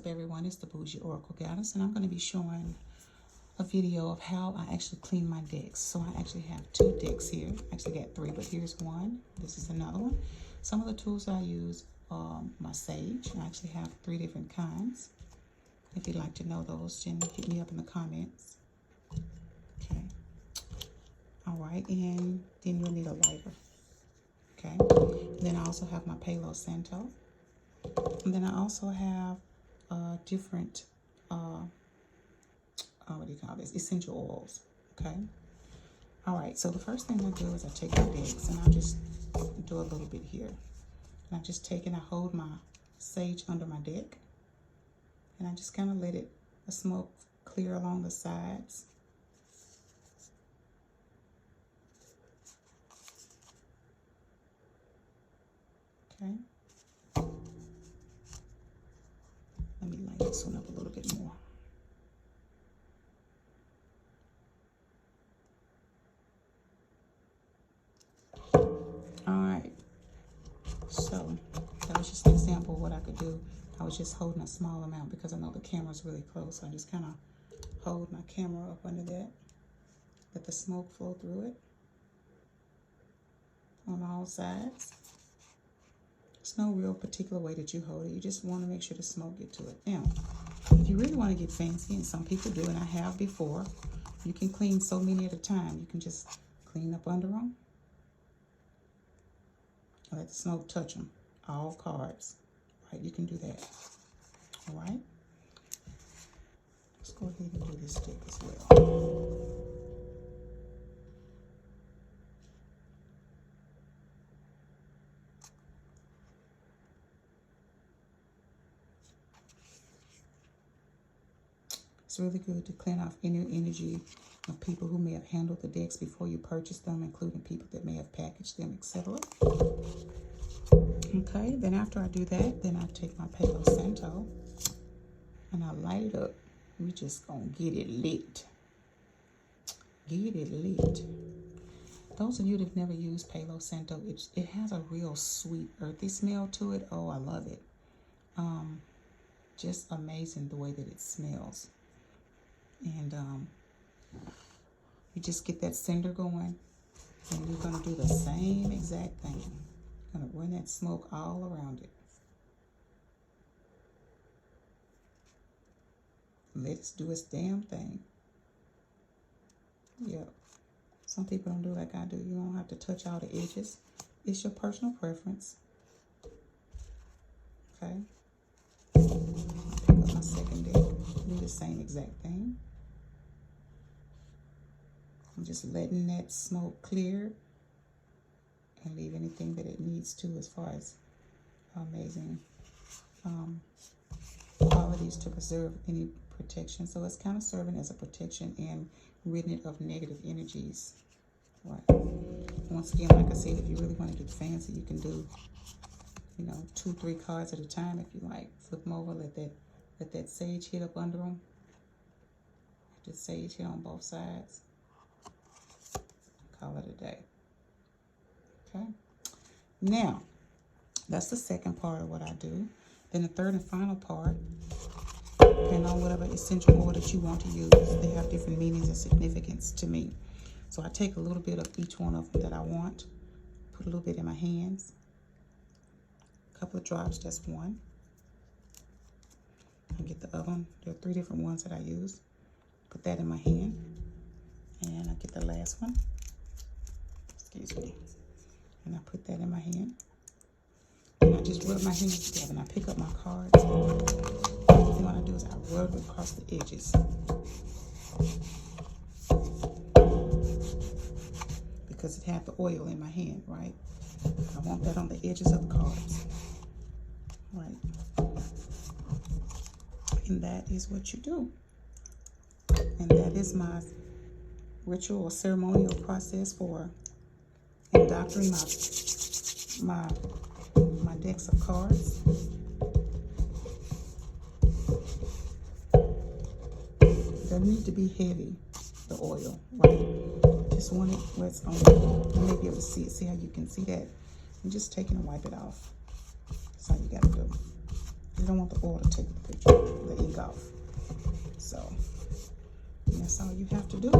everyone? It's the Boujee Oracle Goddess, and I'm going to be showing a video of how I actually clean my decks. So I actually have 2 decks here. I actually got 3, but here's one. This is another one. Some of the tools that I use are my sage. I actually have 3 different kinds. If you'd like to know those, then hit me up in the comments. Okay. All right, and then you'll need a lighter. Okay. And then I also have my Palo Santo. And then I also have different, what do you call this? Essential oils. Okay. All right. So the first thing I do is I take my decks and I just do a little bit here. And I just take and I hold my sage under my deck. And I just kind of let it, the smoke clear along the sides. Okay. Let me light this one up a little bit more. All right. So that was just an example of what I could do. I was just holding a small amount because I know the camera's really close. So I just kind of hold my camera up under that. Let the smoke flow through it on all sides. There's no real particular way that you hold it. You just want to make sure the smoke get to it. Now, if you really want to get fancy, and some people do, and I have before, you can clean so many at a time. You can just clean up under them. Let the smoke touch them. All cards. Right, you can do that. All right. Let's go ahead and do this stick as well. It's really good to clean off any energy of people who may have handled the decks before you purchase them, including people that may have packaged them, etc. Okay, then after I do that, then I take my Palo Santo and I light it up. We just gonna get it lit. Get it lit. Those of you that have never used Palo Santo, it has a real sweet, earthy smell to it. Oh, I love it. Just amazing the way that it smells. And you just get that cinder going, and you're gonna do the same exact thing. You're gonna run that smoke all around it. Let it do its damn thing. Yep. Some people don't do like I do. You don't have to touch all the edges. It's your personal preference. Okay. Pick up my second deck. Do the same exact thing. I'm just letting that smoke clear and leave anything that it needs to as far as amazing qualities to preserve any protection. So it's kind of serving as a protection and ridding it of negative energies. Right. Once again, like I said, if you really want to get fancy, you can do, 2, 3 cards at a time if you like. Flip them over, let that sage hit up under them. Let the sage hit on both sides. Call it a day. Okay. Now, that's the second part of what I do. Then the third and final part, depending on whatever essential oil that you want to use, they have different meanings and significance to me. So I take a little bit of each one of them that I want, put a little bit in my hands, a couple of drops, that's one. I get the other one. There are 3 different ones that I use. Put that in my hand, and I get the last one. Excuse me. And I put that in my hand. And I just rub my hands together and I pick up my cards. And what I do is I rub it across the edges. Because it had the oil in my hand, right? I want that on the edges of the cards. Right. And that is what you do. And that is my ritual or ceremonial process for indoctrinating my decks of cards. It doesn't need to be heavy, the oil, right? Just want it where it's on. You may be able to see it. See how you can see that? And just take it and wipe it off. That's all you got to do. You don't want the oil to take the picture, the ink off. So that's all you have to do.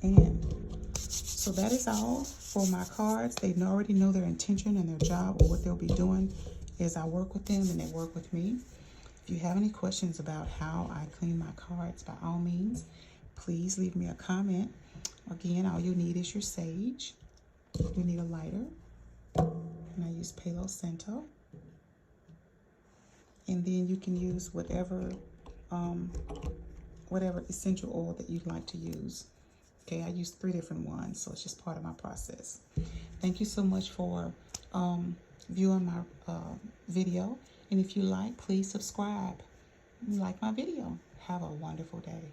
And so that is all for my cards. They already know their intention and their job, or what they'll be doing is I work with them and they work with me. If you have any questions about how I clean my cards, by all means, please leave me a comment. Again, all you need is your sage. You need a lighter. And I use Palo Santo. And then you can use whatever essential oil that you'd like to use. Okay, I use 3 different ones, so it's just part of my process. Thank you so much for viewing my video. And if you like, please subscribe. Like my video. Have a wonderful day.